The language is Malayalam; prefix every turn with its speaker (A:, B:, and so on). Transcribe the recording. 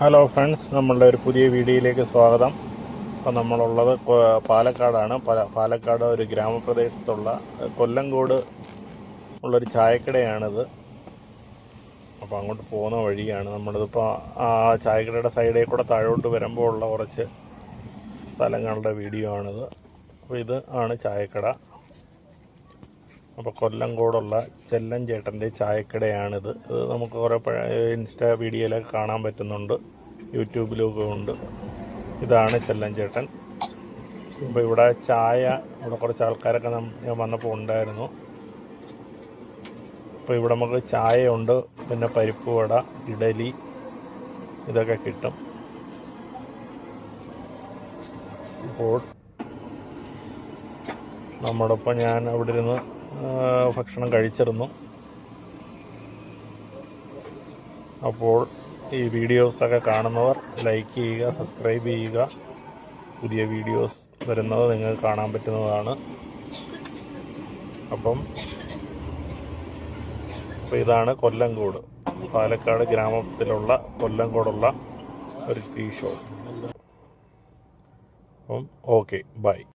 A: ഹലോ ഫ്രണ്ട്സ്, നമ്മളുടെ ഒരു പുതിയ വീഡിയോയിലേക്ക് സ്വാഗതം. അപ്പോൾ നമ്മളുള്ളത് പാലക്കാടാണ്. പാലക്കാട് ഒരു ഗ്രാമപ്രദേശത്തുള്ള കൊല്ലങ്കോട് ഉള്ളൊരു ചായക്കടയാണിത്. അപ്പോൾ അങ്ങോട്ട് പോകുന്ന വഴിയാണ് നമ്മളിതിപ്പോൾ. ആ ചായക്കടയുടെ സൈഡിൽ കൂടെ താഴോട്ട് വരുമ്പോൾ ഉള്ള കുറച്ച് സ്ഥലങ്ങളുടെ വീഡിയോ ആണിത്. അപ്പോൾ ഇത് ആണ് ചായക്കട. അപ്പോൾ കൊല്ലങ്കോടുള്ള ചെല്ലൻ ചേട്ടൻ്റെ ചായക്കടയാണിത്. ഇത് നമുക്ക് കുറേ ഇൻസ്റ്റാ വീഡിയോയിലൊക്കെ കാണാൻ പറ്റുന്നുണ്ട്, യൂട്യൂബിലൊക്കെ ഉണ്ട്. ഇതാണ് ചെല്ലൻ ചേട്ടൻ. അപ്പോൾ ഇവിടെ ചായ, ഇവിടെ കുറച്ച് ആൾക്കാരൊക്കെ ഞാൻ വന്നപ്പോൾ ഉണ്ടായിരുന്നു. അപ്പോൾ ഇവിടെ നമുക്ക് ചായയുണ്ട്, പിന്നെ പരിപ്പ് വട, ഇഡലി, ഇതൊക്കെ കിട്ടും. അപ്പോൾ നമ്മോടൊപ്പം ഞാൻ അവിടെ ഇരുന്ന് ഭക്ഷണം കഴിച്ചിരുന്നു. അപ്പോൾ ഈ വീഡിയോസൊക്കെ കാണുന്നവർ ലൈക്ക് ചെയ്യുക, സബ്സ്ക്രൈബ് ചെയ്യുക. പുതിയ വീഡിയോസ് വരുന്നത് നിങ്ങൾക്ക് കാണാൻ പറ്റുന്നതാണ്. അപ്പോൾ ഇതാണ് കൊല്ലങ്കോട്, പാലക്കാട് ഗ്രാമത്തിലുള്ള കൊല്ലങ്കോടുള്ള ഒരു ടീ ഷോപ്പ്. അപ്പം ഓക്കെ, ബൈ.